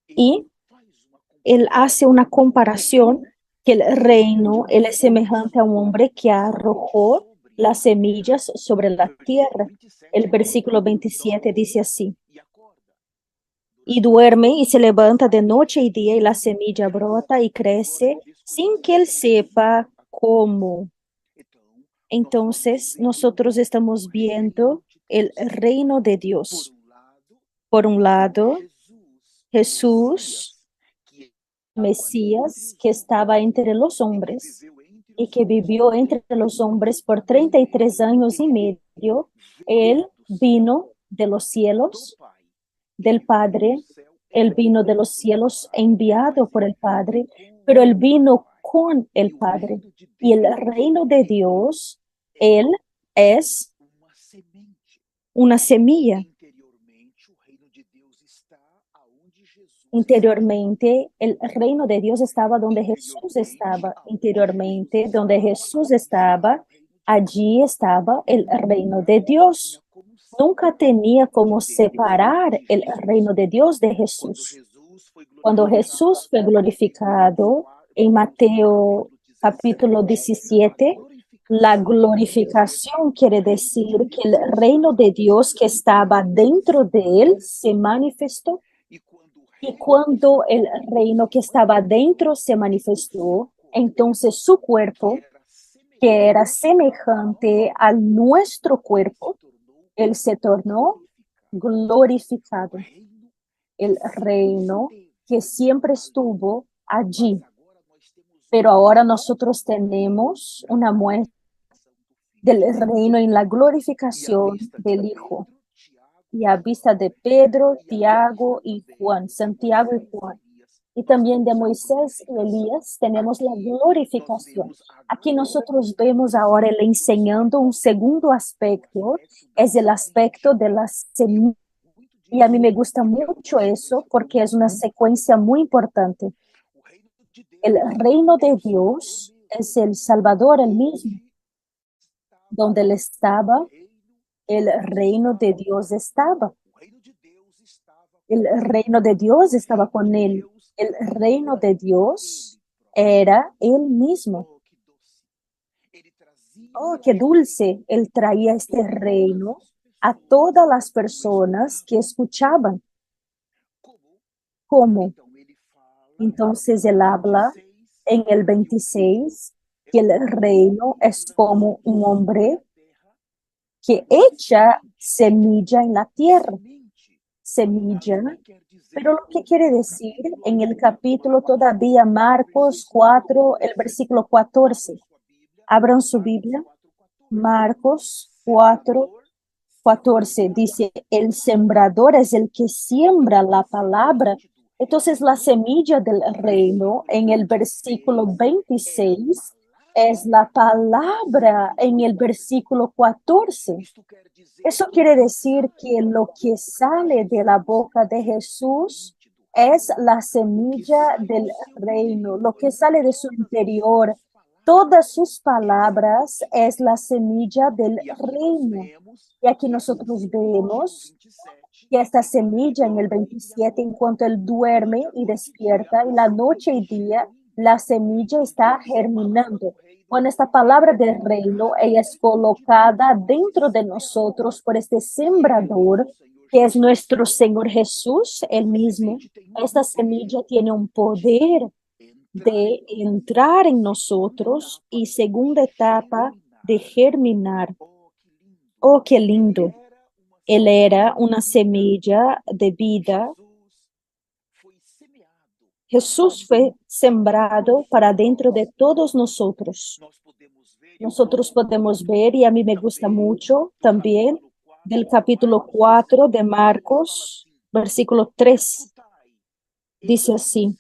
Y él hace una comparación que el reino, él es semejante a un hombre que arrojó las semillas sobre la tierra. El versículo 27 dice así: y duerme y se levanta de noche y día y la semilla brota y crece sin que él sepa cómo. Entonces, nosotros estamos viendo el reino de Dios. Por un lado, Jesús, Mesías, que estaba entre los hombres y que vivió entre los hombres por 33 años y medio. Él vino de los cielos, del Padre. Él vino de los cielos enviado por el Padre, pero él vino con el Padre. Y el reino de Dios, él es una semilla. Interiormente, el reino de Dios estaba donde Jesús estaba. Interiormente, donde Jesús estaba, allí estaba el reino de Dios. Nunca tenía como separar el reino de Dios de Jesús. Cuando Jesús fue glorificado en Mateo capítulo 17, la glorificación quiere decir que el reino de Dios que estaba dentro de él se manifestó. Y cuando el reino que estaba dentro se manifestó, entonces su cuerpo, que era semejante a nuestro cuerpo, él se tornó glorificado. El reino que siempre estuvo allí, pero ahora nosotros tenemos una muestra del reino en la glorificación del Hijo. Y a vista de Pedro, Tiago y Juan, Santiago y Juan, y también de Moisés y Elías, tenemos la glorificación. Aquí nosotros vemos ahora él enseñando un segundo aspecto, es el aspecto de la semilla. Y a mí me gusta mucho eso porque es una secuencia muy importante. El reino de Dios es el Salvador el mismo. Donde él estaba, el reino de Dios estaba. El reino de Dios estaba con él. El reino de Dios era él mismo. Oh, qué dulce. Él traía este reino a todas las personas que escuchaban. ¿Cómo? Entonces él habla en el 26 que el reino es como un hombre que echa semilla en la tierra. Semilla. Pero lo que quiere decir en el capítulo todavía Marcos 4, el versículo 14. Abran su Biblia. Marcos 4, 14 dice, el sembrador es el que siembra la palabra. Entonces la semilla del reino en el versículo 26 es la palabra en el versículo 14. Eso quiere decir que lo que sale de la boca de Jesús es la semilla del reino, lo que sale de su interior. Todas sus palabras es la semilla del reino. Y aquí nosotros vemos que esta semilla en el 27, en cuanto él duerme y despierta, y la noche y día, la semilla está germinando. Con esta palabra del reino, ella es colocada dentro de nosotros por este sembrador, que es nuestro Señor Jesús, el mismo. Esta semilla tiene un poder de entrar en nosotros y segunda etapa de germinar. Oh, qué lindo. Él era una semilla de vida. Jesús fue sembrado para dentro de todos nosotros. Nosotros podemos ver, y a mí me gusta mucho también, del capítulo 4 de Marcos, versículo 3, dice así: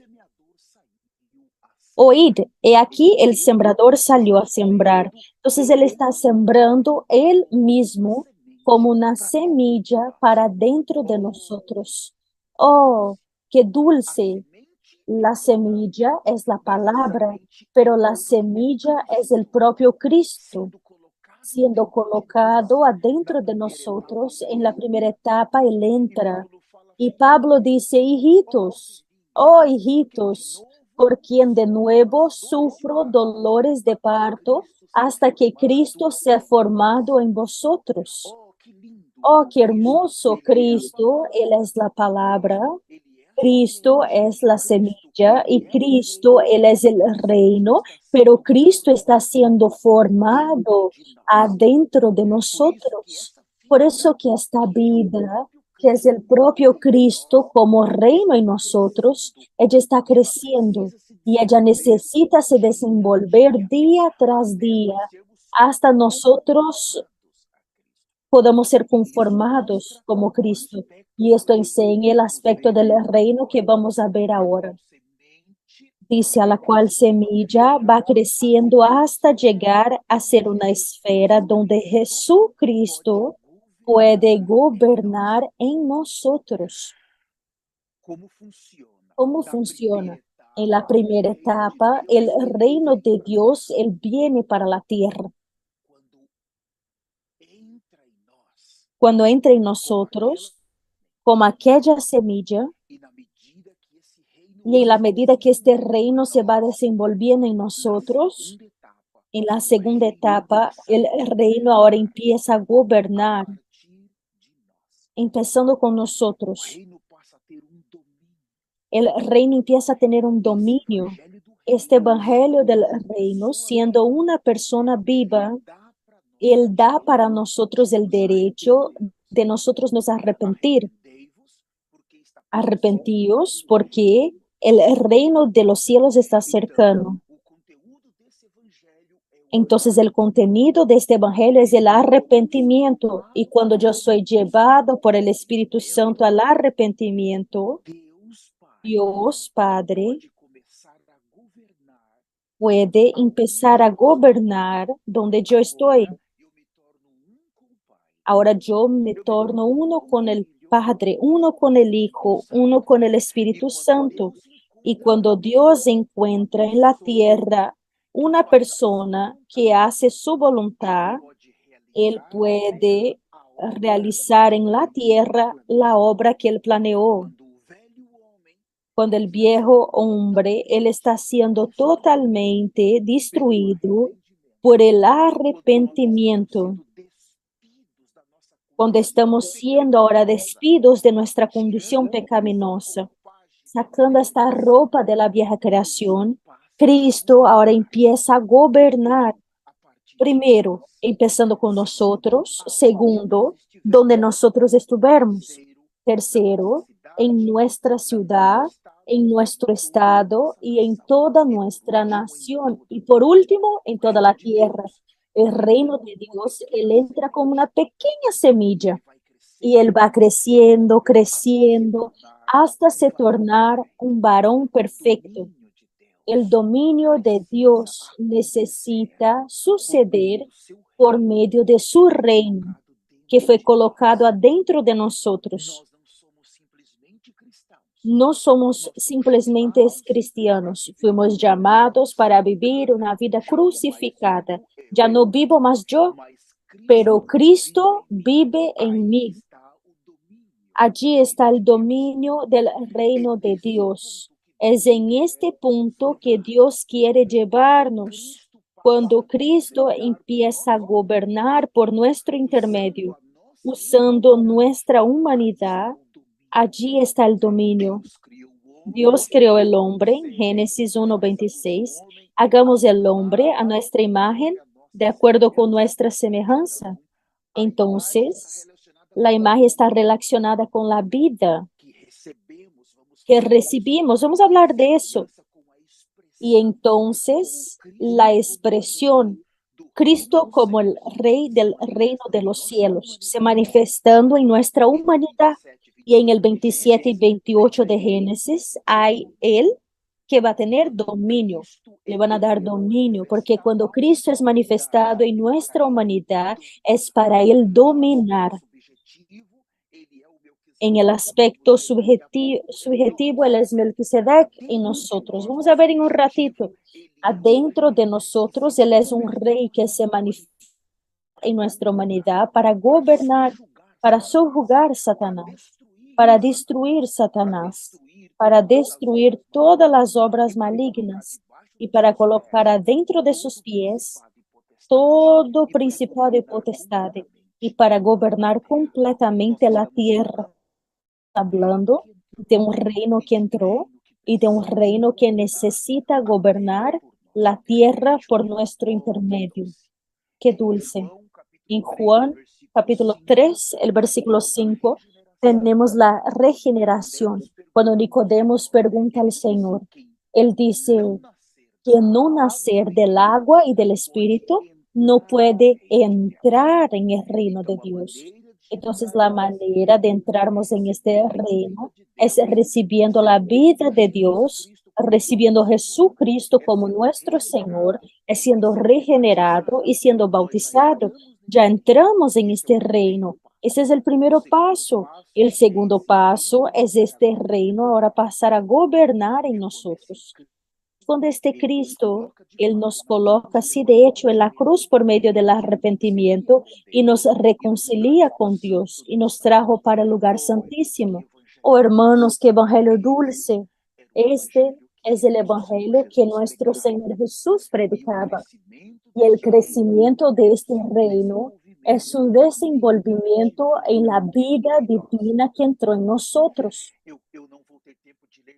oíd, he aquí el sembrador salió a sembrar. Entonces él está sembrando él mismo como una semilla para dentro de nosotros. Oh, qué dulce. La semilla es la palabra, pero la semilla es el propio Cristo siendo colocado adentro de nosotros. En la primera etapa él entra y Pablo dice, hijitos, Oh, hijitos, por quien de nuevo sufro dolores de parto hasta que Cristo sea formado en vosotros. Oh, qué hermoso Cristo, Él es la palabra, Cristo es la semilla y Cristo, Él es el reino, pero Cristo está siendo formado adentro de nosotros. Por eso que esta vida, que es el propio Cristo como reino en nosotros, ella está creciendo y ella necesita se desenvolver día tras día hasta nosotros podamos ser conformados como Cristo. Y esto enseña el aspecto del reino que vamos a ver ahora. Dice a la cual semilla va creciendo hasta llegar a ser una esfera donde Jesucristo puede gobernar en nosotros. ¿Cómo funciona? En la primera etapa, el reino de Dios, Él viene para la tierra. Cuando entra en nosotros, como aquella semilla, y en la medida que este reino se va desenvolviendo en nosotros, en la segunda etapa, el reino ahora empieza a gobernar, empezando con nosotros. El reino empieza a tener un dominio. Este evangelio del reino, siendo una persona viva, Él da para nosotros el derecho de nosotros nos arrepentir. Arrepentíos porque el reino de los cielos está cercano. Entonces el contenido de este evangelio es el arrepentimiento. Y cuando yo soy llevado por el Espíritu Santo al arrepentimiento, Dios Padre puede empezar a gobernar donde yo estoy. Ahora yo me torno uno con el Padre, uno con el Hijo, uno con el Espíritu Santo. Y cuando Dios encuentra en la tierra una persona que hace su voluntad, Él puede realizar en la tierra la obra que Él planeó. Cuando el viejo hombre, Él está siendo totalmente destruido por el arrepentimiento. Cuando estamos siendo ahora despidos de nuestra condición pecaminosa, sacando esta ropa de la vieja creación, Cristo ahora empieza a gobernar. Primero, empezando con nosotros. Segundo, donde nosotros estuviéramos. Tercero, en nuestra ciudad, en nuestro estado y en toda nuestra nación. Y por último, en toda la tierra. El reino de Dios, Él entra como una pequeña semilla y Él va creciendo, creciendo, hasta se tornar un varón perfecto. El dominio de Dios necesita suceder por medio de su reino, que fue colocado adentro de nosotros. No somos simplemente cristianos, fuimos llamados para vivir una vida crucificada. Ya no vivo más yo, pero Cristo vive en mí. Allí está el dominio del reino de Dios. Es en este punto que Dios quiere llevarnos. Cuando Cristo empieza a gobernar por nuestro intermedio, usando nuestra humanidad, allí está el dominio. Dios creó el hombre, Génesis 1:26. Hagamos el hombre a nuestra imagen, de acuerdo con nuestra semejanza. Entonces, la imagen está relacionada con la vida que recibimos. Vamos a hablar de eso. Y entonces, la expresión Cristo como el Rey del reino de los cielos, se manifestando en nuestra humanidad. Y en el 27 y 28 de Génesis, hay Él que va a tener dominio. Le van a dar dominio, porque cuando Cristo es manifestado en nuestra humanidad, es para Él dominar. En el aspecto subjetivo, Él es Melquisedec en nosotros. Vamos a ver en un ratito. Adentro de nosotros, Él es un rey que se manifiesta en nuestra humanidad para gobernar, para subjugar Satanás, para destruir Satanás. para destruir todas las obras malignas y para colocar adentro de sus pies todo principado y potestad y para gobernar completamente la tierra, hablando de un reino que entró y de un reino que necesita gobernar la tierra por nuestro intermedio. Qué dulce. En Juan capítulo 3, el versículo 5, tenemos la regeneración. Cuando Nicodemos pregunta al Señor, él dice que no nacer del agua y del espíritu no puede entrar en el reino de Dios. Entonces la manera de entrarnos en este reino es recibiendo la vida de Dios, recibiendo a Jesucristo como nuestro Señor, es siendo regenerado y siendo bautizado. Ya entramos en este reino. Ese es el primer paso. El segundo paso es este reino ahora pasar a gobernar en nosotros. Cuando este Cristo, Él nos coloca, sí, de hecho, en la cruz por medio del arrepentimiento y nos reconcilia con Dios y nos trajo para el lugar santísimo. Oh, hermanos, qué evangelio dulce. Este es el evangelio que nuestro Señor Jesús predicaba. Y el crecimiento de este reino es su desenvolvimiento en la vida divina que entró en nosotros.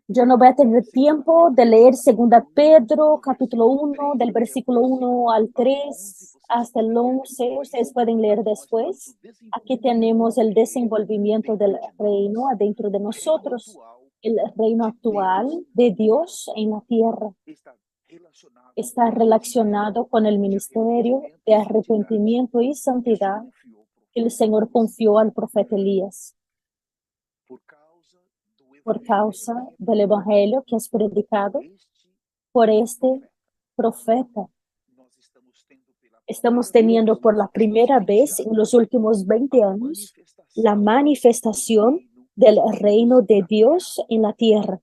Yo no voy a tener tiempo de leer 2 Pedro, capítulo 1, del versículo 1 al 3 hasta el 11. Ustedes pueden leer después. Aquí tenemos el desenvolvimiento del reino adentro de nosotros, el reino actual de Dios en la tierra. Está relacionado con el ministerio de arrepentimiento y santidad que el Señor confió al profeta Elías. Por causa del evangelio que es predicado por este profeta, estamos teniendo por la primera vez en los últimos 20 años la manifestación del reino de Dios en la tierra.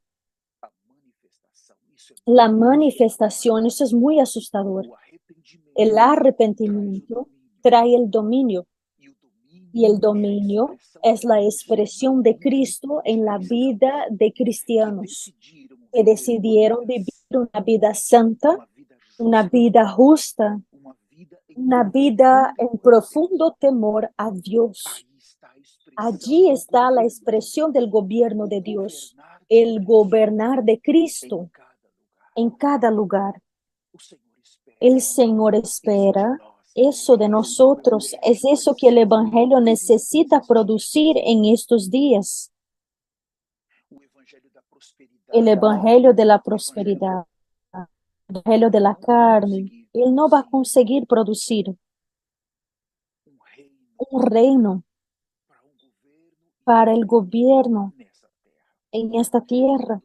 La manifestación, eso es muy asustador. El arrepentimiento trae el dominio y el dominio es la expresión de Cristo en la vida de cristianos que decidieron vivir una vida santa, una vida justa, una vida en profundo temor a Dios. Allí está la expresión del gobierno de Dios, el gobernar de Cristo en cada lugar. El Señor espera eso de nosotros. Es eso que el Evangelio necesita producir en estos días. El Evangelio de la prosperidad, el Evangelio de la carne. Él no va a conseguir producir un reino para el gobierno en esta tierra.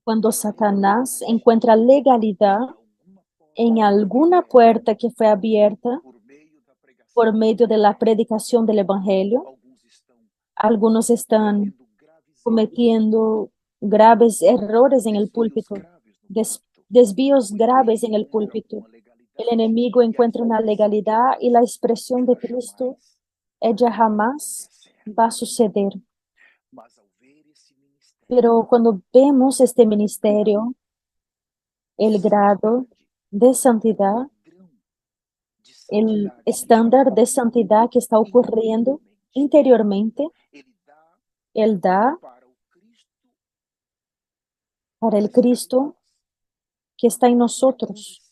Cuando Satanás encuentra legalidad en alguna puerta que fue abierta por medio de la predicación del Evangelio, algunos están cometiendo graves errores en el púlpito, desvíos graves en el púlpito. El enemigo encuentra una legalidad y la expresión de Cristo, ella jamás va a suceder. Pero cuando vemos este ministerio, el grado de santidad, el estándar de santidad que está ocurriendo interiormente, Él da para el Cristo que está en nosotros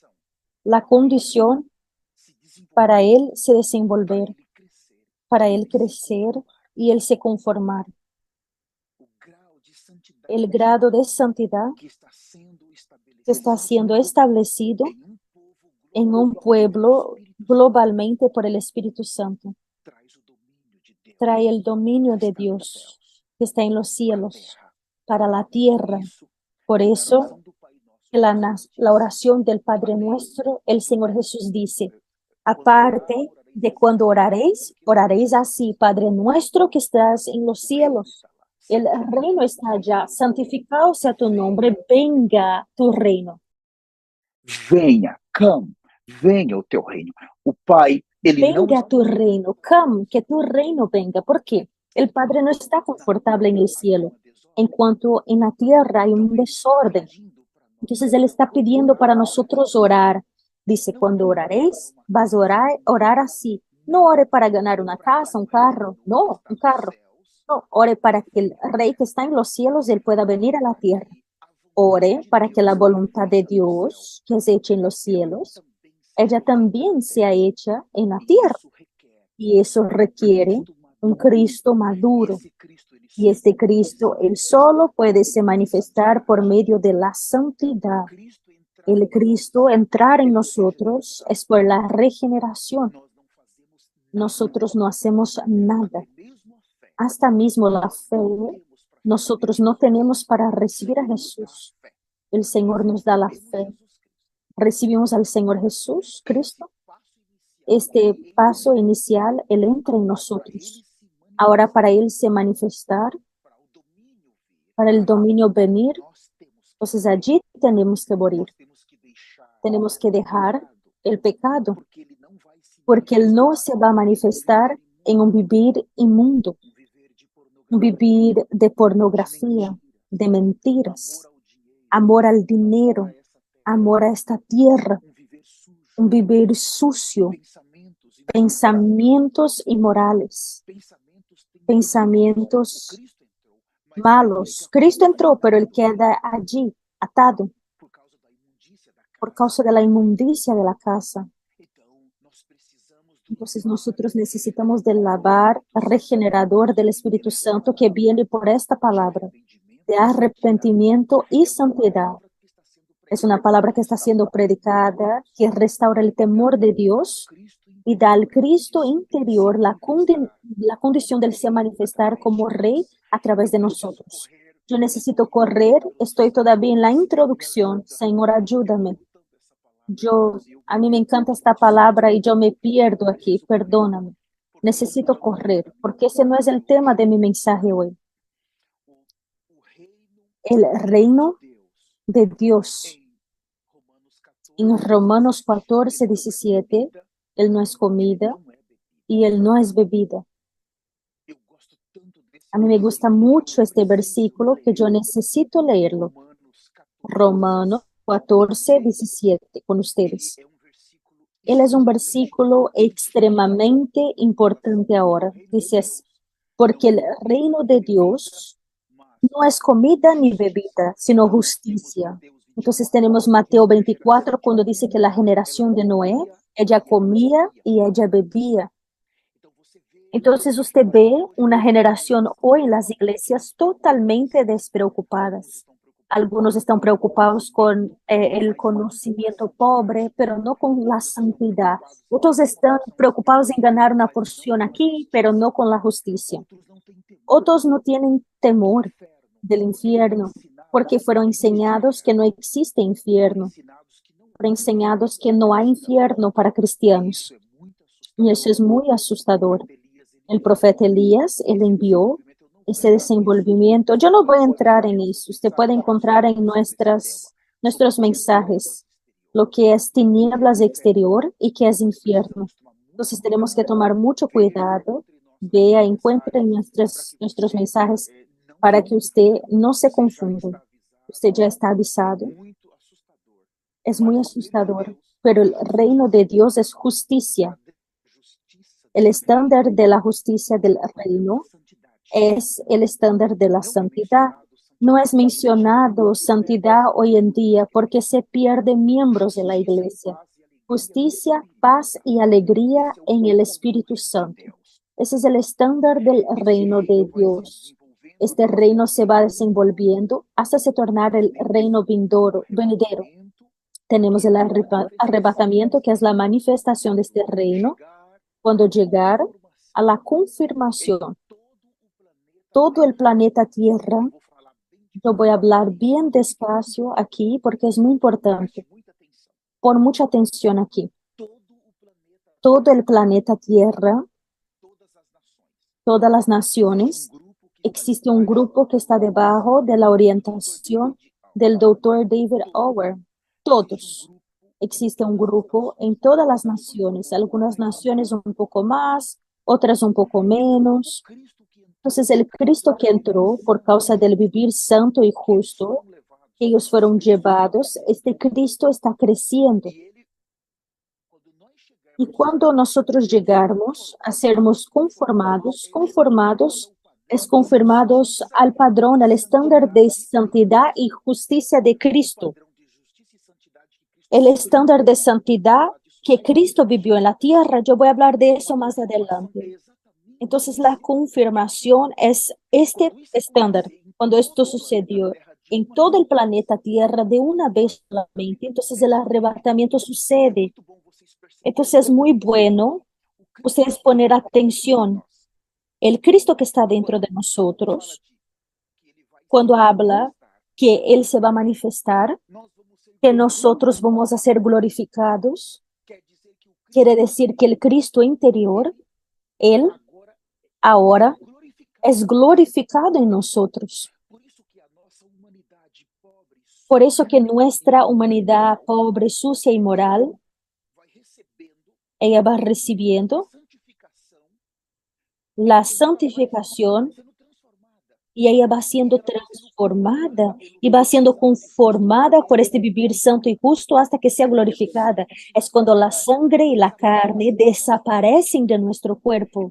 la condición para Él se desenvolver, para Él crecer y Él se conformar. El grado de santidad que está siendo establecido en un pueblo globalmente por el Espíritu Santo trae el dominio de Dios que está en los cielos para la tierra. Por eso, la oración del Padre Nuestro, el Señor Jesús dice, aparte de cuando oraréis, oraréis así, Padre Nuestro que estás en los cielos. El reino está allá, santificado sea tu nombre, venga tu reino. Venha, come, venha o teu reino. O Pai, ele não... Venga tu reino, come, que tu reino venga. ¿Por qué? El Padre no está confortable en el cielo. en cuanto en la tierra hay un desorden. Entonces Él está pidiendo para nosotros orar. Dice, cuando oraréis, vas a orar así. No ore para ganar una casa, un carro, no, un carro. No, ore para que el Rey que está en los cielos, Él pueda venir a la tierra. Ore para que la voluntad de Dios, que es hecha en los cielos, ella también sea hecha en la tierra. Y eso requiere un Cristo maduro. Y este Cristo, Él solo puede se manifestar por medio de la santidad. El Cristo entrar en nosotros es por la regeneración. Nosotros no hacemos nada. Hasta mismo la fe, nosotros no tenemos para recibir a Jesús. El Señor nos da la fe. Recibimos al Señor Jesús, Cristo. Este paso inicial, Él entra en nosotros. Ahora para Él se manifestar, para el dominio venir, entonces allí tenemos que morir. Tenemos que dejar el pecado, porque Él no se va a manifestar en un vivir inmundo, un vivir de pornografía, de mentiras, amor al dinero, amor a esta tierra, un vivir sucio, pensamientos inmorales, pensamientos malos. Cristo entró, pero Él queda allí, atado, por causa de la inmundicia de la casa. Entonces nosotros necesitamos del lavar regenerador del Espíritu Santo que viene por esta palabra de arrepentimiento y santidad. Es una palabra que está siendo predicada, que restaura el temor de Dios y da al Cristo interior la condición de se manifestar como Rey a través de nosotros. Yo necesito correr, estoy todavía en la introducción. Señor, ayúdame. A mí me encanta esta palabra y yo me pierdo aquí, perdóname. Necesito correr, porque ese no es el tema de mi mensaje hoy. El reino de Dios. En Romanos 14, 17, Él no es comida y Él no es bebida. A mí me gusta mucho este versículo que yo necesito leerlo. Romanos 14, 17, con ustedes. Él es un versículo extremadamente importante ahora. Dice así, porque el reino de Dios no es comida ni bebida, sino justicia. Entonces tenemos Mateo 24, cuando dice que la generación de Noé, ella comía y ella bebía. Entonces usted ve una generación hoy en las iglesias totalmente despreocupadas. Algunos están preocupados con el conocimiento pobre, pero no con la santidad. Otros están preocupados en ganar una porción aquí, pero no con la justicia. Otros no tienen temor del infierno, porque fueron enseñados que no existe infierno, fueron enseñados que no hay infierno para cristianos. Y eso es muy asustador. El profeta Elías, él envió ese desenvolvimiento. Yo no voy a entrar en eso. Usted puede encontrar en nuestros mensajes lo que es tinieblas exterior y que es infierno. Entonces tenemos que tomar mucho cuidado. Vea, encuentre en nuestros mensajes para que usted no se confunda. Usted ya está avisado. Es muy asustador, pero el reino de Dios es justicia. El estándar de la justicia del reino es el estándar de la santidad. No es mencionado santidad hoy en día porque se pierden miembros de la iglesia. Justicia, paz y alegría en el Espíritu Santo. Ese es el estándar del reino de Dios. Este reino se va desenvolviendo hasta se tornar el reino venidero. Tenemos el arrebatamiento, que es la manifestación de este reino, cuando llegar a la confirmación. Todo el planeta Tierra, yo voy a hablar bien despacio aquí porque es muy importante. Pon mucha atención aquí. Todo el planeta Tierra, todas las naciones, existe un grupo que está debajo de la orientación del doctor David Ower. Todos. Existe un grupo en todas las naciones, algunas naciones un poco más, otras un poco menos. Entonces, el Cristo que entró por causa del vivir santo y justo, que ellos fueron llevados, este Cristo está creciendo. Y cuando nosotros llegamos a sermos conformados es confirmados al padrón, al estándar de santidad y justicia de Cristo. El estándar de santidad que Cristo vivió en la tierra, yo voy a hablar de eso más adelante. Entonces, la confirmación es este estándar. Cuando esto sucedió en todo el planeta Tierra de una vez solamente, entonces el arrebatamiento sucede. Entonces, es muy bueno ustedes poner atención. El Cristo que está dentro de nosotros, cuando habla que Él se va a manifestar, que nosotros vamos a ser glorificados, quiere decir que el Cristo interior, Él ahora es glorificado en nosotros. Por eso que nuestra humanidad pobre, sucia y moral, ella va recibiendo la santificación y ella va siendo transformada y va siendo conformada por este vivir santo y justo hasta que sea glorificada. Es cuando la sangre y la carne desaparecen de nuestro cuerpo.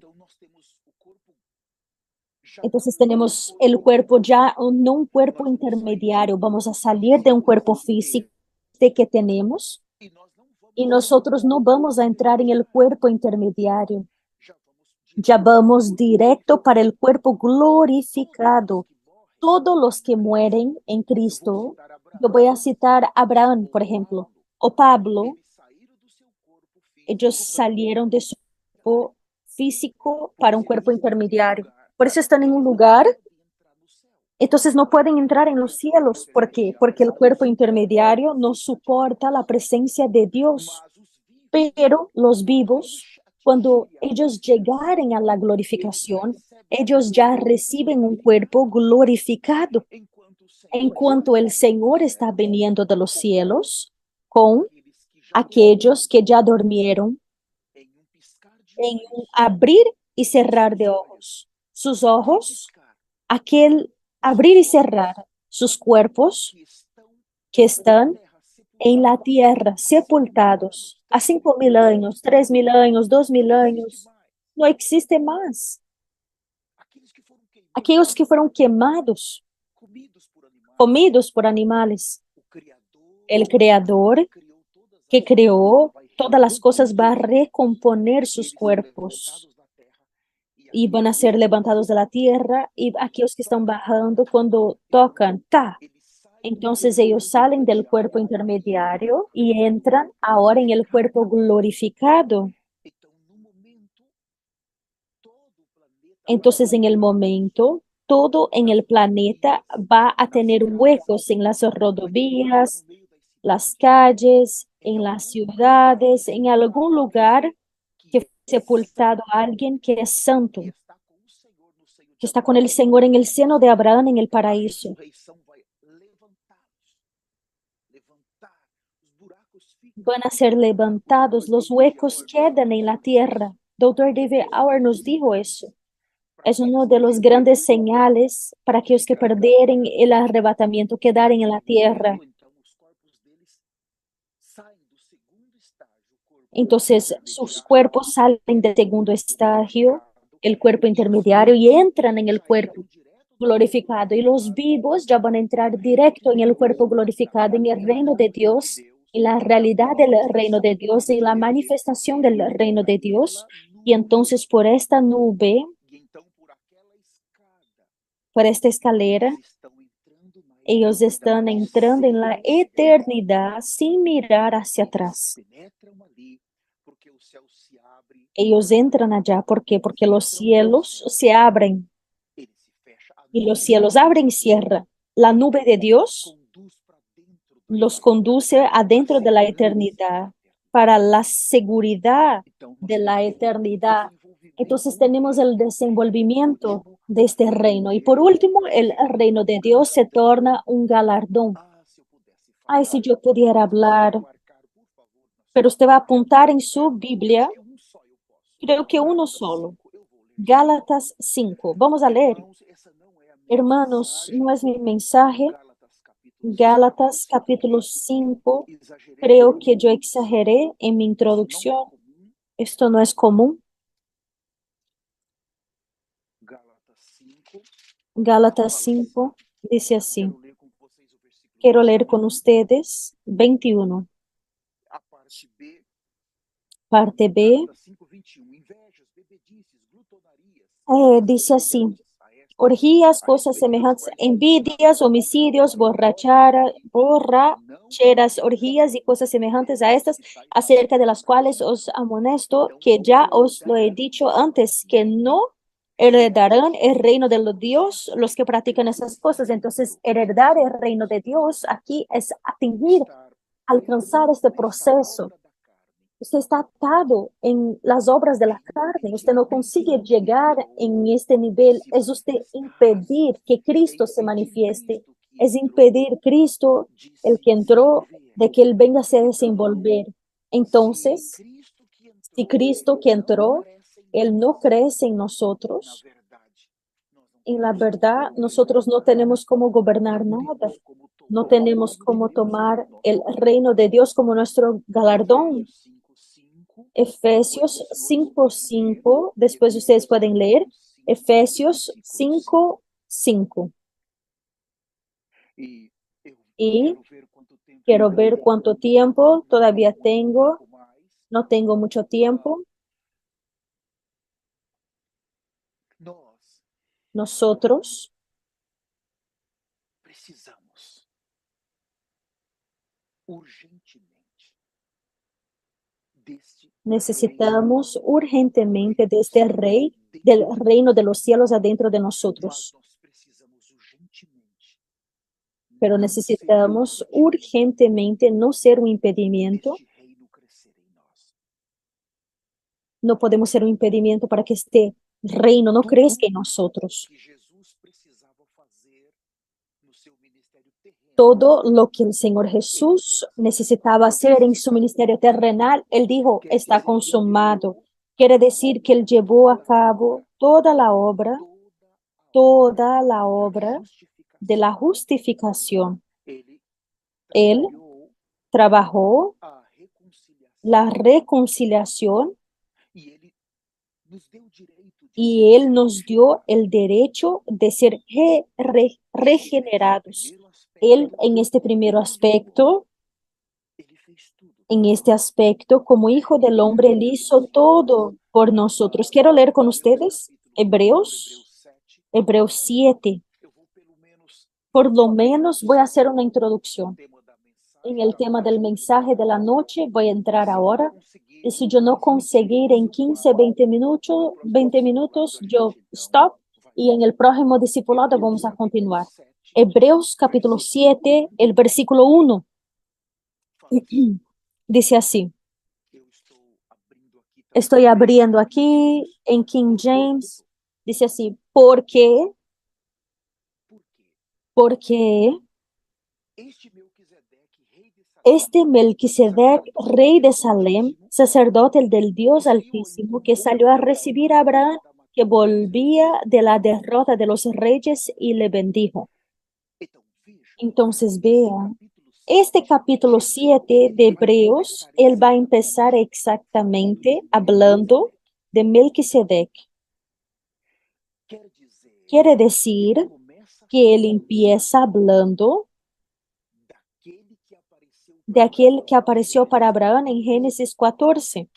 Entonces tenemos el cuerpo ya, no un cuerpo intermediario, vamos a salir de un cuerpo físico que tenemos y nosotros no vamos a entrar en el cuerpo intermediario. Ya vamos directo para el cuerpo glorificado. Todos los que mueren en Cristo, yo voy a citar a Abraham, por ejemplo, o Pablo, ellos salieron de su cuerpo físico para un cuerpo intermediario. Por eso están en un lugar, entonces no pueden entrar en los cielos. ¿Por qué? Porque el cuerpo intermediario no soporta la presencia de Dios. Pero los vivos, cuando ellos llegaren a la glorificación, ellos ya reciben un cuerpo glorificado. En cuanto el Señor está viniendo de los cielos con aquellos que ya durmieron en un abrir y cerrar de ojos. Sus ojos, aquel abrir y cerrar, sus cuerpos que están en la tierra, sepultados a 5.000 años, 3.000 años, 2.000 años, no existe más. Aquellos que fueron quemados, comidos por animales, el Creador que creó todas las cosas va a recomponer sus cuerpos y van a ser levantados de la tierra y aquellos que están bajando cuando tocan, ta, entonces ellos salen del cuerpo intermediario y entran ahora en el cuerpo glorificado. Entonces en el momento, todo en el planeta va a tener huecos en las rodovías, las calles, en las ciudades, en algún lugar que fue sepultado a alguien que es santo, que está con el Señor en el seno de Abraham en el paraíso. Van a ser levantados, los huecos quedan en la tierra. Dr. David Auer nos dijo eso. Es uno de los grandes señales para aquellos que perderen el arrebatamiento, quedaren en la tierra. Entonces, sus cuerpos salen del segundo estadio, el cuerpo intermediario, y entran en el cuerpo glorificado. Y los vivos ya van a entrar directo en el cuerpo glorificado, en el reino de Dios, en la realidad del reino de Dios, en la manifestación del reino de Dios. Y entonces por esta nube, por esta escalera, ellos están entrando en la eternidad sin mirar hacia atrás. Ellos entran allá, ¿por qué? Porque los cielos se abren y los cielos abren y cierran. La nube de Dios los conduce adentro de la eternidad para la seguridad de la eternidad. Entonces tenemos el desenvolvimiento de este reino. Y por último, el reino de Dios se torna un galardón. Ay, si yo pudiera hablar, pero usted va a apuntar en su Biblia, creo que uno solo. Gálatas 5. Vamos a leer. Hermanos, no es mi mensaje. Gálatas capítulo 5. Creo que yo exageré en mi introducción. Esto no es común. Gálatas 5 dice así. Quiero leer con ustedes 21. Parte B. Dice así. Orgías, cosas semejantes, envidias, homicidios, borracheras, orgías y cosas semejantes a estas, acerca de las cuales os amonesto, que ya os lo he dicho antes, que no heredarán el reino de los Dios los que practican esas cosas. Entonces, heredar el reino de Dios aquí es atingir, alcanzar este proceso. Usted está atado en las obras de la carne. Usted no consigue llegar en este nivel. Es usted impedir que Cristo se manifieste. Es impedir Cristo, el que entró, de que Él venga a se desenvolver. Entonces, si Cristo que entró, Él no crece en nosotros, en la verdad, nosotros no tenemos cómo gobernar nada. No tenemos cómo tomar el reino de Dios como nuestro galardón. Efesios 5:5, después ustedes pueden leer, Efesios 5:5. Y quiero ver cuánto tiempo todavía tengo. No tengo mucho tiempo. Nosotros necesitamos urgentemente de este rey del reino de los cielos adentro de nosotros. Pero necesitamos urgentemente no ser un impedimento. No podemos ser un impedimento para que este reino no crezca en nosotros. Todo lo que el Señor Jesús necesitaba hacer en su ministerio terrenal, Él dijo, está consumado. Quiere decir que Él llevó a cabo toda la obra de la justificación. Él trabajó la reconciliación y Él nos dio el derecho de ser regenerados. Él en este primer aspecto, como hijo del hombre, Él hizo todo por nosotros. Quiero leer con ustedes Hebreos 7. Por lo menos voy a hacer una introducción. En el tema del mensaje de la noche voy a entrar ahora. Y si yo no conseguir en 15, 20 minutos, yo stop. Y en el próximo discipulado vamos a continuar. Hebreos capítulo 7, el versículo 1. Dice así. Estoy abriendo aquí en King James. Dice así, porque este Melquisedec, rey de Salem, sacerdote del Dios Altísimo, que salió a recibir a Abraham, que volvía de la derrota de los reyes y le bendijo. Entonces vea, este capítulo 7 de Hebreos, él va a empezar exactamente hablando de Melquisedec. Quiere decir que él empieza hablando de aquel que apareció para Abraham en Génesis 14,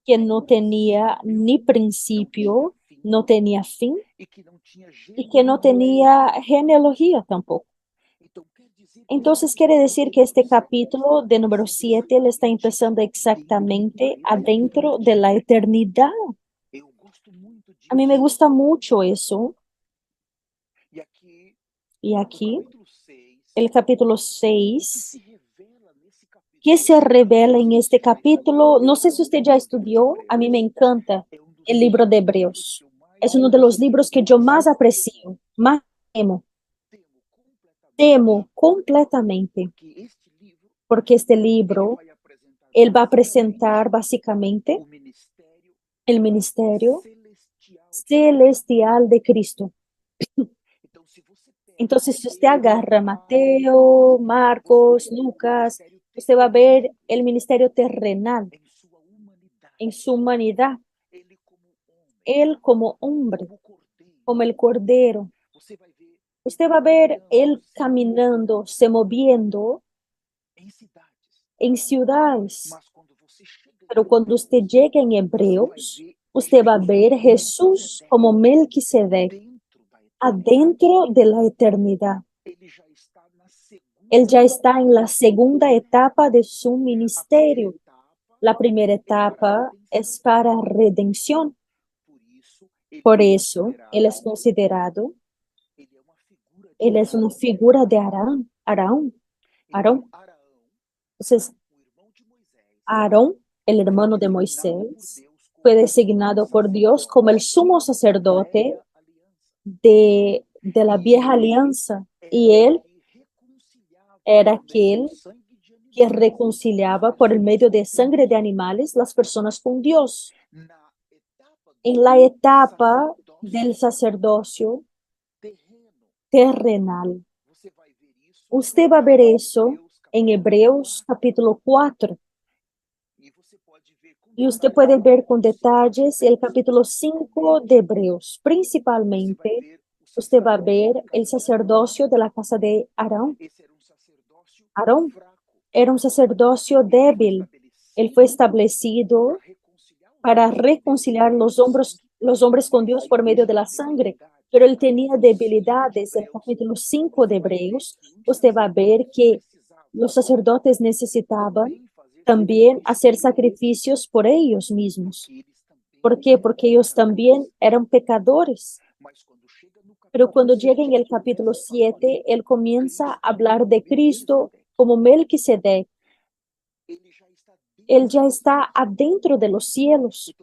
que no tenía ni principio, no tenía fin y que no tenía genealogía tampoco. Entonces quiere decir que este capítulo de número 7 le está empezando exactamente adentro de la eternidad. A mí me gusta mucho eso. Y aquí, el capítulo 6, ¿qué se revela en este capítulo? No sé si usted ya estudió, a mí me encanta el libro de Hebreos. Es uno de los libros que yo más aprecio, más temo completamente, porque este libro, él va a presentar básicamente el ministerio celestial de Cristo. Entonces, si usted agarra Mateo, Marcos, Lucas, usted va a ver el ministerio terrenal en su humanidad. Él como hombre, como el Cordero. Usted va a ver él caminando, se moviendo en ciudades. Pero cuando usted llega en Hebreos, usted va a ver Jesús como Melquisedec, adentro de la eternidad. Él ya está en la segunda etapa de su ministerio. La primera etapa es para redención. Por eso, él es considerado, él es una figura de Aarón. Entonces, Aarón, el hermano de Moisés, fue designado por Dios como el sumo sacerdote de la vieja alianza. Y él era aquel que reconciliaba por el medio de sangre de animales las personas con Dios. En la etapa del sacerdocio terrenal, usted va a ver eso en Hebreos capítulo 4. Y usted puede ver con detalles el capítulo 5 de Hebreos. Principalmente, usted va a ver el sacerdocio de la casa de Aarón. Aarón era un sacerdocio débil. Él fue establecido para reconciliar los hombres con Dios por medio de la sangre, pero él tenía debilidades. El capítulo 5 de Hebreos, usted va a ver que los sacerdotes necesitaban también hacer sacrificios por ellos mismos. ¿Por qué? Porque ellos también eran pecadores. Pero cuando llega en el capítulo 7, él comienza a hablar de Cristo como Melquisedec. Él ya está adentro de los cielos.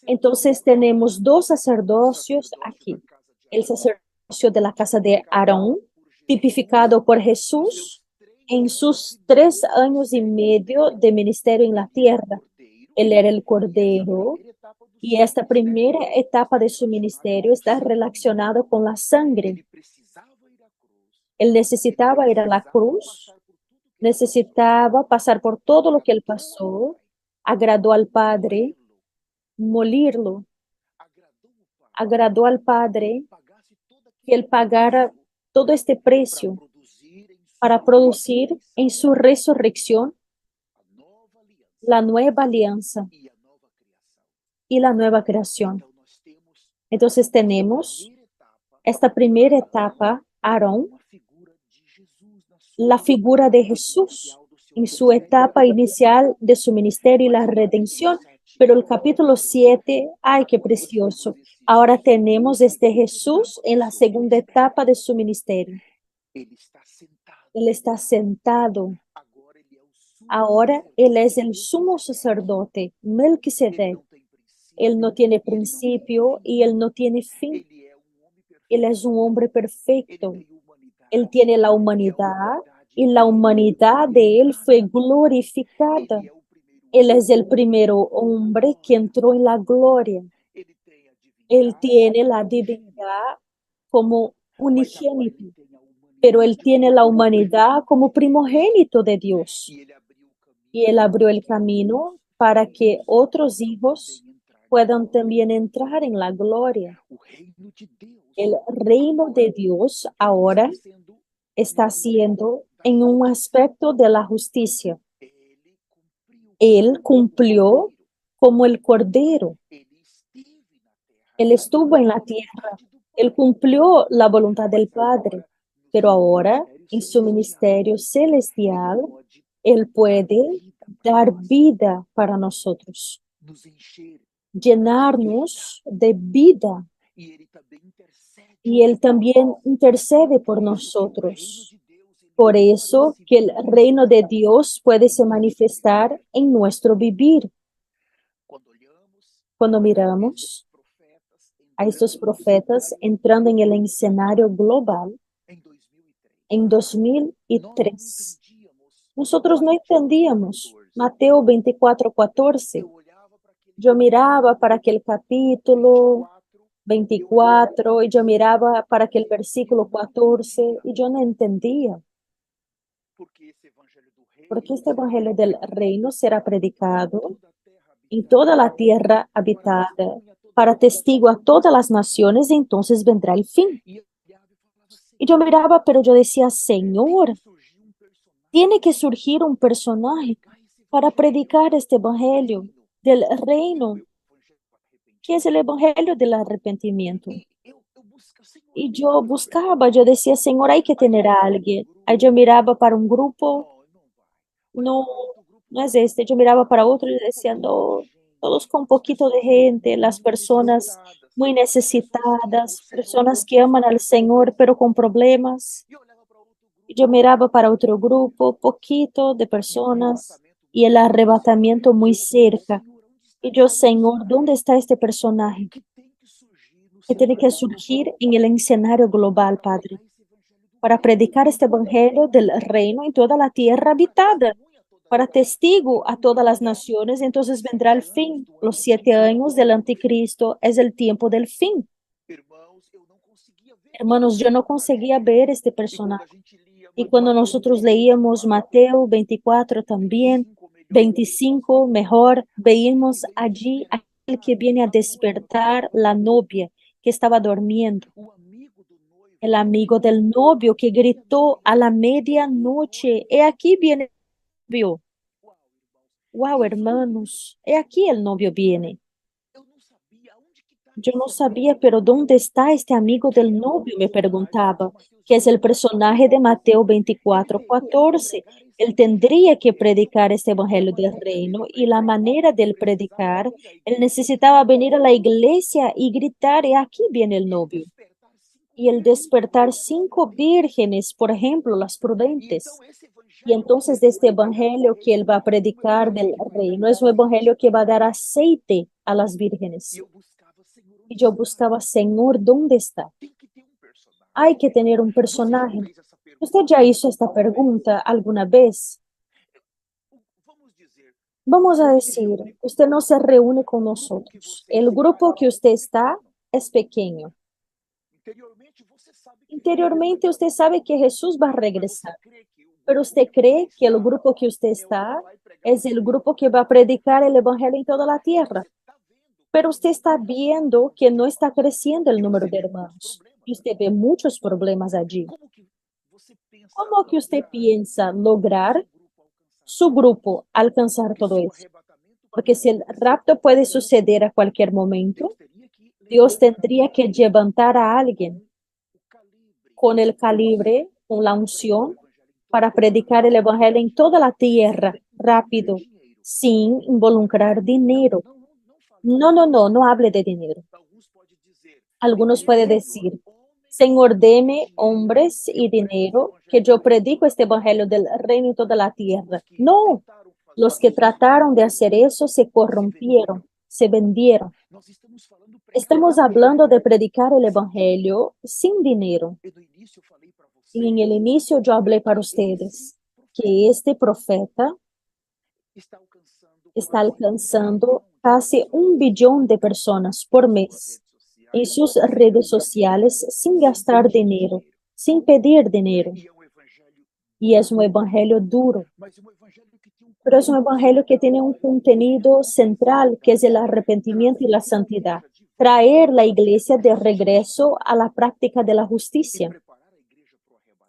Entonces tenemos dos sacerdocios aquí. El sacerdocio de la casa de Aarón, tipificado por Jesús en sus 3 años y medio de ministerio en la tierra. Él era el Cordero y esta primera etapa de su ministerio está relacionada con la sangre. Él necesitaba ir a la cruz, necesitaba pasar por todo lo que él pasó, agradó al Padre, morirlo, agradó al Padre que él pagara todo este precio para producir en su resurrección la nueva alianza y la nueva creación. Entonces tenemos esta primera etapa, Aarón, la figura de Jesús en su etapa inicial de su ministerio y la redención. Pero el capítulo 7, ay, qué precioso. Ahora tenemos este Jesús en la segunda etapa de su ministerio. Él está sentado. Ahora él es el sumo sacerdote, Melquisedec. Él no tiene principio y él no tiene fin. Él es un hombre perfecto. Él tiene la humanidad y la humanidad de él fue glorificada. Él es el primer hombre que entró en la gloria. Él tiene la divinidad como unigénito, pero él tiene la humanidad como primogénito de Dios. Y él abrió el camino para que otros hijos puedan también entrar en la gloria. El reino de Dios ahora está siendo en un aspecto de la justicia. Él cumplió como el Cordero. Él estuvo en la tierra. Él cumplió la voluntad del Padre. Pero ahora, en su ministerio celestial, Él puede dar vida para nosotros, llenarnos de vida. Y Él también intercede por nosotros. Por eso que el reino de Dios puede se manifestar en nuestro vivir. Cuando miramos a estos profetas entrando en el escenario global en 2003, nosotros no entendíamos Mateo 24:14. Yo miraba para aquel capítulo 24 y yo miraba para aquel versículo 14 y yo no entendía porque este evangelio del reino será predicado en toda la tierra habitada para testigo a todas las naciones y entonces vendrá el fin. Y yo miraba, pero yo decía, Señor, tiene que surgir un personaje para predicar este evangelio del reino, que es el evangelio del arrepentimiento. Y yo buscaba, yo decía, Señor, hay que tener a alguien. Ahí yo miraba para un grupo, no, no es este. Yo miraba para otro y decía, no, todos con un poquito de gente, las personas muy necesitadas, personas que aman al Señor, pero con problemas. Y yo miraba para otro grupo, poquito de personas y el arrebatamiento muy cerca. Y yo, Señor, ¿dónde está este personaje que tiene que surgir en el escenario global, Padre, para predicar este evangelio del reino en toda la tierra habitada, para testigo a todas las naciones? Entonces vendrá el fin. Los 7 años del anticristo es el tiempo del fin. Hermanos, yo no conseguía ver este personaje. Y cuando nosotros leíamos Mateo 24 también, 25 mejor, veíamos allí aquel que viene a despertar la novia que estaba durmiendo. El amigo del novio que gritó a la medianoche, he aquí viene el novio. Wow, hermanos, he aquí el novio viene. Yo no sabía, pero ¿dónde está este amigo del novio? Me preguntaba, que es el personaje de Mateo 24:14. Él tendría que predicar este evangelio del reino y la manera de él predicar, él necesitaba venir a la iglesia y gritar, y aquí viene el novio. Y el despertar 5 vírgenes, por ejemplo, las prudentes. Y entonces este evangelio que él va a predicar del reino es un evangelio que va a dar aceite a las vírgenes. Y yo buscaba, Señor, ¿dónde está? Hay que tener un personaje. ¿Usted ya hizo esta pregunta alguna vez? Vamos a decir, usted no se reúne con nosotros. El grupo que usted está es pequeño. Interiormente usted sabe que Jesús va a regresar, pero usted cree que el grupo que usted está es el grupo que va a predicar el evangelio en toda la tierra. Pero usted está viendo que no está creciendo el número de hermanos. Y usted ve muchos problemas allí. ¿Cómo que usted piensa lograr su grupo alcanzar todo eso? Porque si el rapto puede suceder a cualquier momento, Dios tendría que levantar a alguien con el calibre, con la unción, para predicar el evangelio en toda la tierra rápido, sin involucrar dinero. No, no, no, no hable de dinero. Algunos pueden decir, Señor, deme hombres y dinero, que yo predico este evangelio del reino en toda la tierra. No, los que trataron de hacer eso se corrompieron, se vendieron. Estamos hablando de predicar el evangelio sin dinero. Y en el inicio yo hablé para ustedes que este profeta está alcanzando casi 1 billón de personas por mes en sus redes sociales sin gastar dinero, sin pedir dinero. Y es un evangelio duro, pero es un evangelio que tiene un contenido central, que es el arrepentimiento y la santidad. Traer la iglesia de regreso a la práctica de la justicia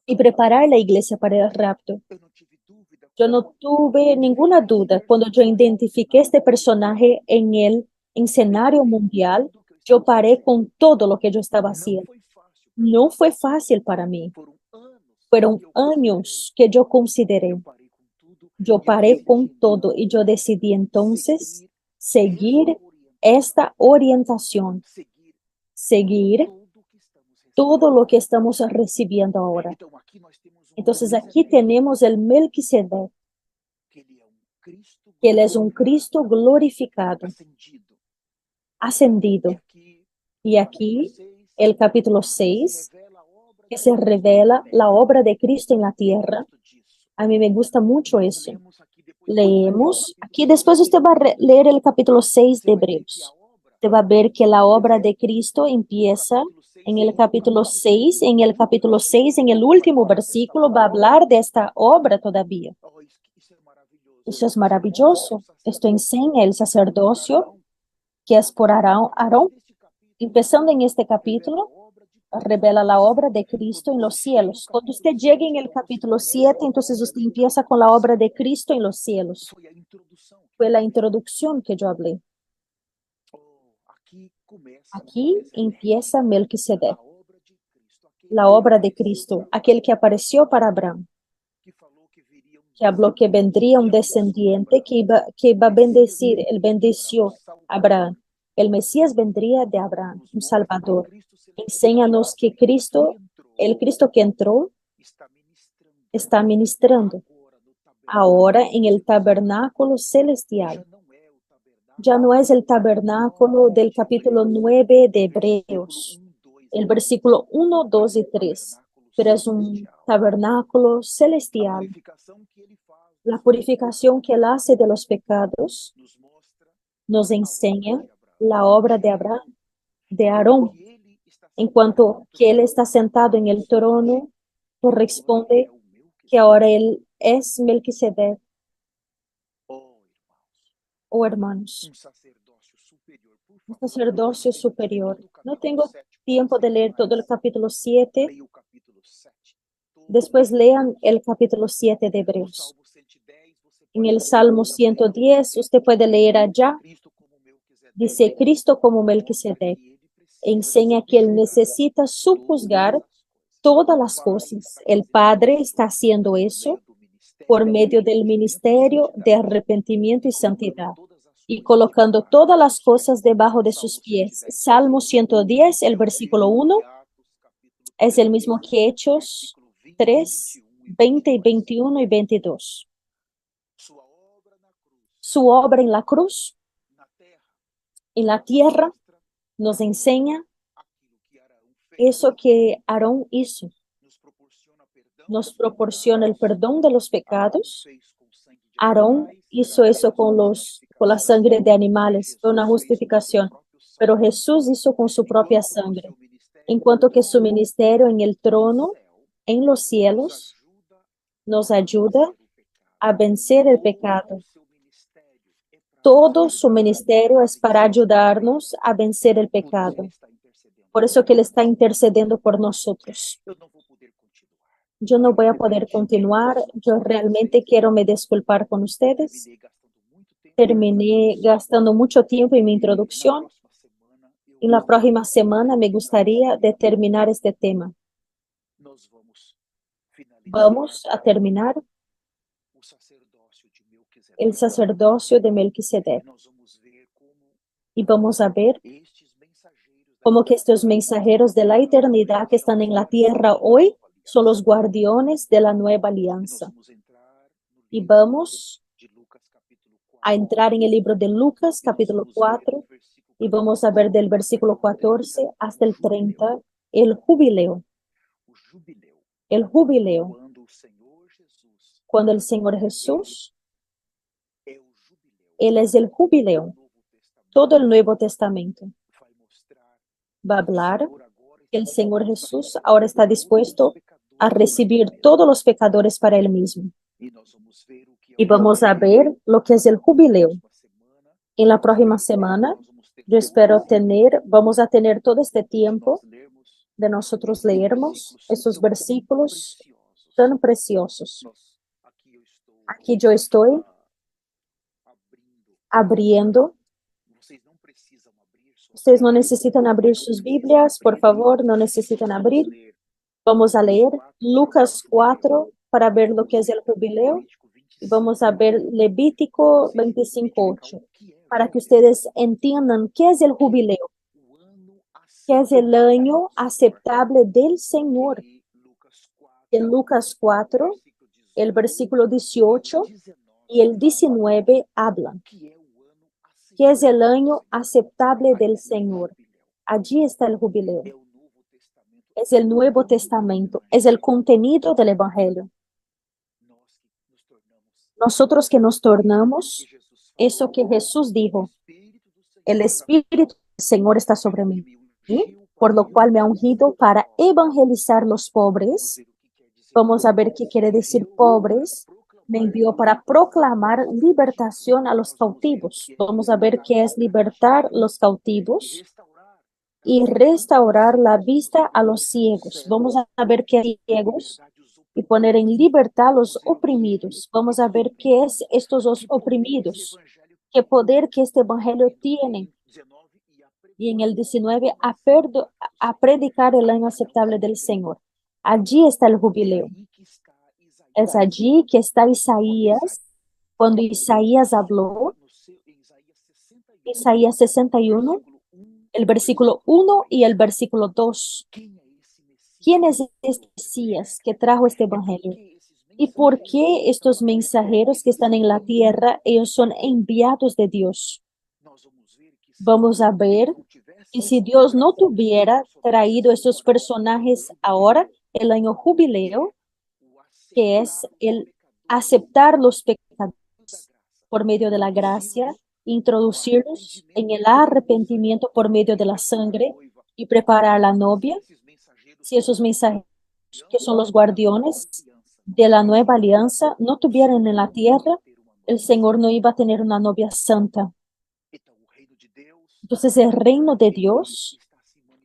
y preparar la iglesia para el rapto. Yo no tuve ninguna duda cuando yo identifiqué este personaje en el escenario mundial. Yo paré con todo lo que yo estaba haciendo. No fue fácil para mí. Fueron años que yo consideré. Yo paré con todo y yo decidí entonces seguir esta orientación, seguir todo lo que estamos recibiendo ahora. Entonces aquí tenemos el Melquisedec, que él es un Cristo glorificado, ascendido. Y aquí el capítulo 6, que se revela la obra de Cristo en la tierra. A mí me gusta mucho eso. Leemos. Aquí después usted va a leer el capítulo 6 de Hebreos. Usted va a ver que la obra de Cristo empieza en el capítulo 6. En el capítulo 6, en el último versículo, va a hablar de esta obra todavía. Eso es maravilloso. Esto enseña el sacerdocio que es por Aarón. Empezando en este capítulo, revela la obra de Cristo en los cielos. Cuando usted llegue en el capítulo 7, entonces usted empieza con la obra de Cristo en los cielos. Fue la introducción que yo hablé. Aquí empieza Melquisedec, la obra de Cristo, aquel que apareció para Abraham, que habló que vendría un descendiente que iba a bendecir. Él bendició a Abraham. El Mesías vendría de Abraham, un Salvador. Enséñanos que Cristo, el Cristo que entró, está ministrando ahora en el tabernáculo celestial. Ya no es el tabernáculo del capítulo 9 de Hebreos, el versículo 1, 2 y 3, pero es un tabernáculo celestial. La purificación que él hace de los pecados nos enseña la obra de Abraham, de Aarón. En cuanto que él está sentado en el trono, corresponde que ahora él es Melquisedec, o hermanos, un sacerdocio superior. No tengo tiempo de leer todo el capítulo 7. Después lean el capítulo 7 de Hebreos. En el Salmo 110, usted puede leer allá, dice Cristo como Melquisedec. Enseña que él necesita subjuzgar todas las cosas. El Padre está haciendo eso por medio del ministerio de arrepentimiento y santidad, y colocando todas las cosas debajo de sus pies. Salmo 110, el versículo 1, es el mismo que Hechos 3, 20 y 21 y 22. Su obra en la cruz, en la tierra, nos enseña eso que Aarón hizo. Nos proporciona el perdón de los pecados. Aarón hizo eso con la sangre de animales, fue una justificación, pero Jesús hizo con su propia sangre. En cuanto que su ministerio en el trono, en los cielos, nos ayuda a vencer el pecado. Todo su ministerio es para ayudarnos a vencer el pecado. Por eso que Él está intercediendo por nosotros. Yo no voy a poder continuar. Yo realmente quiero me disculpar con ustedes. Terminé gastando mucho tiempo en mi introducción. En la próxima semana me gustaría terminar este tema. Vamos a terminar el sacerdocio de Melquisedec. Y vamos a ver cómo que estos mensajeros de la eternidad que están en la tierra hoy son los guardianes de la nueva alianza. Y vamos a entrar en el libro de Lucas, capítulo 4, y vamos a ver del versículo 14 hasta el 30, el jubileo. El jubileo. Cuando el Señor Jesús, Él es el jubileo. Todo el Nuevo Testamento va a hablar que el Señor Jesús ahora está dispuesto a recibir todos los pecadores para Él mismo. Y vamos a ver lo que es el jubileo. En la próxima semana, yo espero vamos a tener todo este tiempo de nosotros leermos esos versículos tan preciosos. Aquí yo estoy abriendo. Ustedes no necesitan abrir sus Biblias, por favor, no necesitan abrir. Vamos a leer Lucas 4 para ver lo que es el jubileo. Y vamos a ver Levítico 25:8 para que ustedes entiendan qué es el jubileo, qué es el año aceptable del Señor. En Lucas 4, el versículo 18 y el 19 hablan. ¿Qué es el año aceptable del Señor? Allí está el jubileo. Es el Nuevo Testamento, es el contenido del Evangelio. Nosotros que nos tornamos eso que Jesús dijo, el Espíritu del Señor está sobre mí, por lo cual me ha ungido para evangelizar los pobres. Vamos a ver qué quiere decir pobres. Me envió para proclamar libertación a los cautivos. Vamos a ver qué es libertar los cautivos y restaurar la vista a los ciegos. Vamos a ver qué es ciegos y poner en libertad a los oprimidos. Vamos a ver qué es estos los oprimidos, qué poder que este evangelio tiene. Y en el 19, a predicar el año aceptable del Señor. Allí está el jubileo. Es allí que está Isaías, cuando Isaías habló, Isaías 61, el versículo 1 y el versículo 2. ¿Quién es este Mesías que trajo este evangelio? ¿Y por qué estos mensajeros que están en la tierra, ellos son enviados de Dios? Vamos a ver que si Dios no tuviera traído estos personajes ahora, el año jubileo, que es el aceptar los pecados por medio de la gracia, introducirlos en el arrepentimiento por medio de la sangre y preparar a la novia, si esos mensajeros que son los guardianes de la nueva alianza no tuvieran en la tierra, el Señor no iba a tener una novia santa. Entonces el reino de Dios,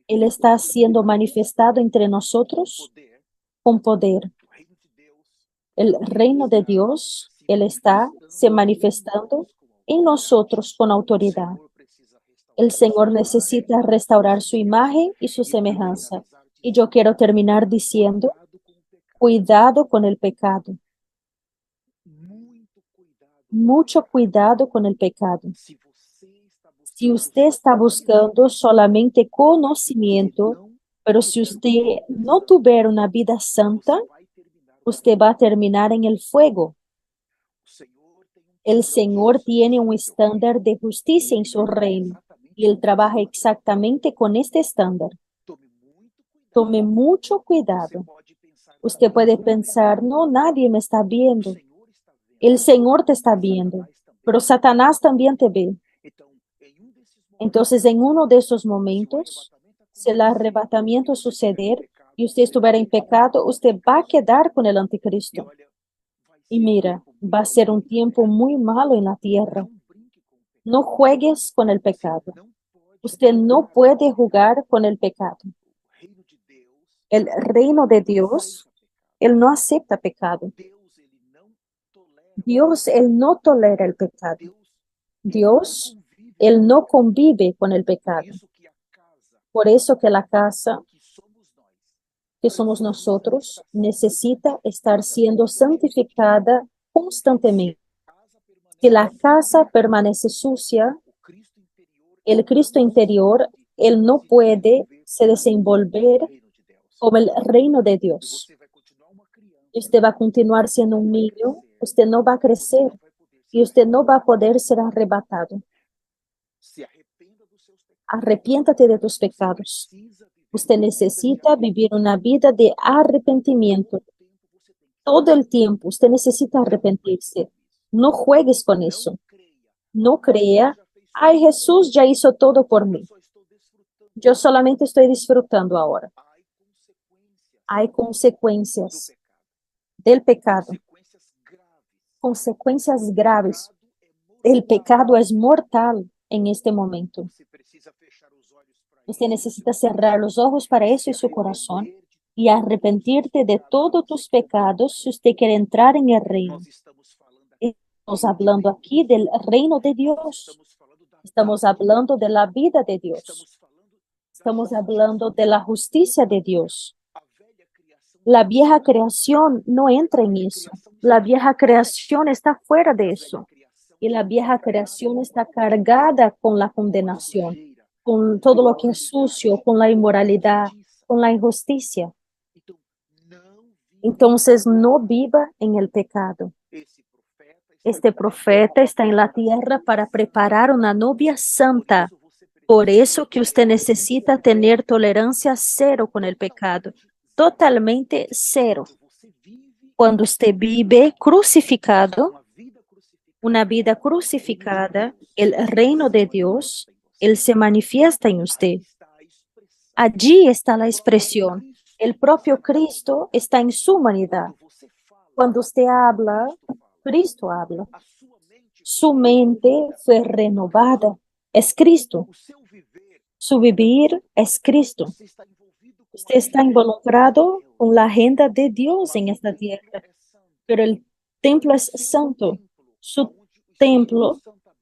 Él está siendo manifestado entre nosotros con poder. El reino de Dios, Él está se manifestando en nosotros con autoridad. El Señor necesita restaurar su imagen y su semejanza. Y yo quiero terminar diciendo, cuidado con el pecado. Mucho cuidado con el pecado. Si usted está buscando solamente conocimiento, pero si usted no tuviera una vida santa, usted va a terminar en el fuego. El Señor tiene un estándar de justicia en su reino y Él trabaja exactamente con este estándar. Tome mucho cuidado. Usted puede pensar, no, nadie me está viendo. El Señor te está viendo, pero Satanás también te ve. Entonces, en uno de esos momentos, si el arrebatamiento suceder y usted estuviera en pecado, usted va a quedar con el anticristo. Y mira, va a ser un tiempo muy malo en la tierra. No juegues con el pecado. Usted no puede jugar con el pecado. El reino de Dios, Él no acepta pecado. Dios, Él no tolera el pecado. Dios, Él no convive con el pecado. Por eso que la casa que somos nosotros necesita estar siendo santificada constantemente. Si la casa permanece sucia, el Cristo interior, Él no puede se desenvolver como el reino de Dios. Usted va a continuar siendo un niño, usted no va a crecer y usted no va a poder ser arrebatado. Arrepiéntate de tus pecados. Usted necesita vivir una vida de arrepentimiento. Todo el tiempo usted necesita arrepentirse. No juegues con eso. No crea, ay, Jesús ya hizo todo por mí. Yo solamente estoy disfrutando ahora. Hay consecuencias del pecado. Consecuencias graves. El pecado es mortal en este momento. Usted necesita cerrar los ojos para eso y su corazón y arrepentirte de todos tus pecados si usted quiere entrar en el reino. Estamos hablando aquí del reino de Dios. Estamos hablando de la vida de Dios. Estamos hablando de la justicia de Dios. La vieja creación no entra en eso. La vieja creación está fuera de eso. Y la vieja creación está cargada con la condenación, con todo lo que es sucio, con la inmoralidad, con la injusticia. Entonces no viva en el pecado. Este profeta está en la tierra para preparar una novia santa. Por eso que usted necesita tener tolerancia cero con el pecado. Totalmente cero. Cuando usted vive crucificado, una vida crucificada, el reino de Dios, Él se manifiesta en usted. Allí está la expresión. El propio Cristo está en su humanidad. Cuando usted habla, Cristo habla. Su mente fue renovada. Es Cristo. Su vivir es Cristo. Usted está involucrado con la agenda de Dios en esta tierra, pero el templo es santo. Su templo,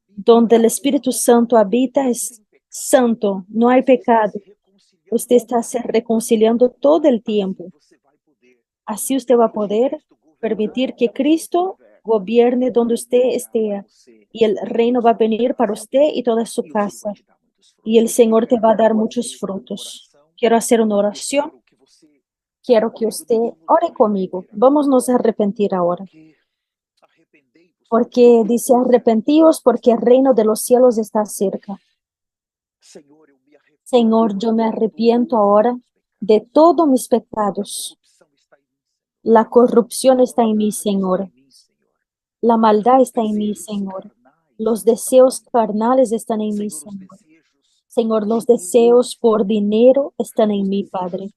donde el Espíritu Santo habita, es santo. No hay pecado. Usted está se reconciliando todo el tiempo. Así usted va a poder permitir que Cristo gobierne donde usted esté y el reino va a venir para usted y toda su casa. Y el Señor te va a dar muchos frutos. Quiero hacer una oración. Quiero que usted ore conmigo. Vamos a arrepentir ahora. Porque dice arrepentíos porque el reino de los cielos está cerca. Señor, yo me arrepiento ahora de todos mis pecados. La corrupción está en mí, Señor. La maldad está en mí, Señor. Los deseos carnales están en mí, Señor. Señor, los deseos por dinero están en mí, Padre.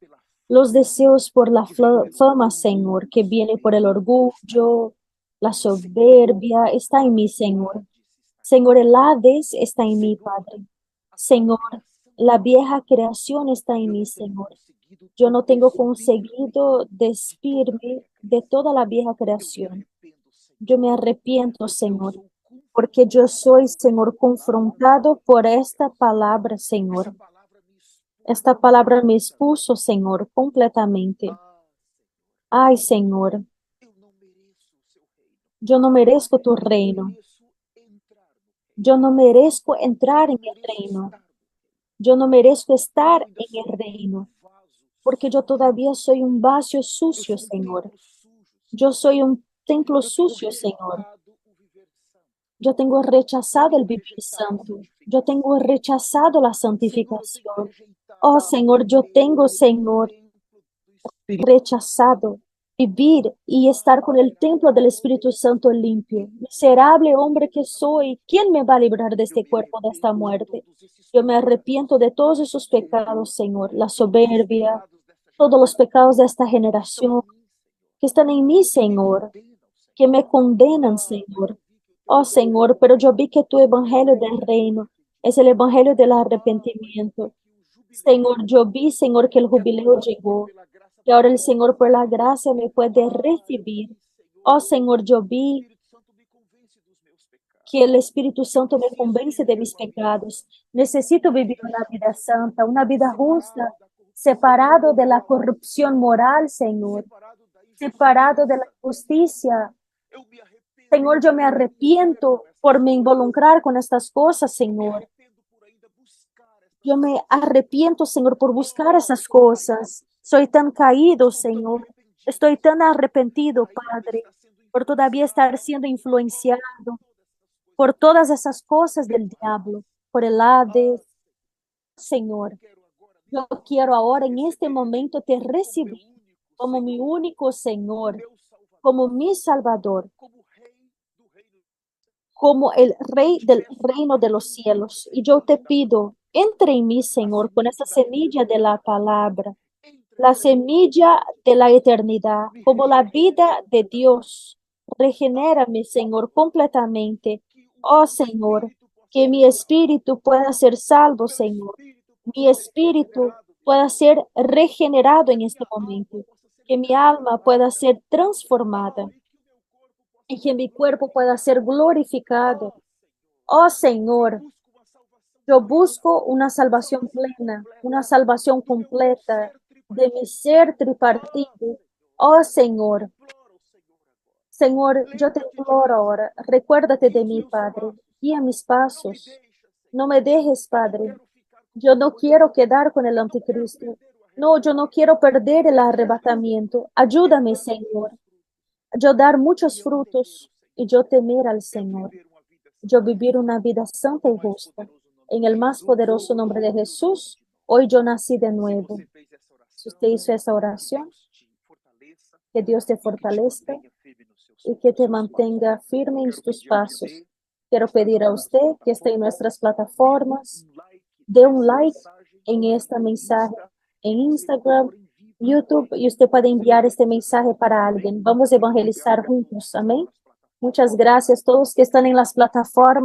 Los deseos por la fama, Señor, que viene por el orgullo, la soberbia, está en mí, Señor. Señor, el Hades está en mí, Padre. Señor, la vieja creación está en mí, Señor. Yo no tengo conseguido despirme de toda la vieja creación. Yo me arrepiento, Señor, porque yo soy, Señor, confrontado por esta palabra, Señor. Esta palabra me expuso, Señor, completamente. Ay, Señor, yo no merezco tu reino. Yo no merezco entrar en el reino. Yo no merezco estar en el reino, porque yo todavía soy un vaso sucio, Señor. Yo soy un templo sucio, Señor. Yo tengo rechazado el vivir santo. Yo tengo rechazado la santificación. Oh, Señor, yo tengo, Señor, rechazado vivir y estar con el templo del Espíritu Santo limpio. Miserable hombre que soy, ¿quién me va a librar de este cuerpo, de esta muerte? Yo me arrepiento de todos esos pecados, Señor, la soberbia, todos los pecados de esta generación que están en mí, Señor, que me condenan, Señor. Oh, Señor, pero yo vi que tu evangelio del reino es el evangelio del arrepentimiento. Señor, yo vi, Señor, que el jubileo llegó. Y ahora el Señor por la gracia me puede recibir. Oh Señor, yo vi que el Espíritu Santo me convence de mis pecados. Necesito vivir una vida santa, una vida justa, separado de la corrupción moral, Señor, separado de la justicia. Señor, yo me arrepiento por me involucrar con estas cosas, Señor. Yo me arrepiento, Señor, por buscar esas cosas. Soy tan caído, Señor. Estoy tan arrepentido, Padre, por todavía estar siendo influenciado por todas esas cosas del diablo, por el Hades. Señor, yo quiero ahora en este momento te recibir como mi único Señor, como mi Salvador, como el Rey del reino de los cielos. Y yo te pido, entre en mí, Señor, con esa semilla de la palabra, la semilla de la eternidad, como la vida de Dios. Regenérame, Señor, completamente. Oh, Señor, que mi espíritu pueda ser salvo, Señor. Mi espíritu pueda ser regenerado en este momento. Que mi alma pueda ser transformada y que mi cuerpo pueda ser glorificado. Oh, Señor, yo busco una salvación plena, una salvación completa de mi ser tripartito. Oh Señor, Señor, yo te imploro ahora, recuérdate de mí, Padre, guía mis pasos. No me dejes, Padre. Yo no quiero quedar con el anticristo. No, yo no quiero perder el arrebatamiento. Ayúdame, Señor. Yo dar muchos frutos y yo temer al Señor. Yo vivir una vida santa y justa. En el más poderoso nombre de Jesús, hoy yo nací de nuevo. Si usted hizo esa oración, que Dios te fortalezca y que te mantenga firme en tus pasos. Quiero pedir a usted que esté en nuestras plataformas, dê un like en esta mensaje en Instagram, YouTube, y usted puede enviar este mensaje para alguien. Vamos a evangelizar juntos. Amén. Muchas gracias a todos que están en las plataformas.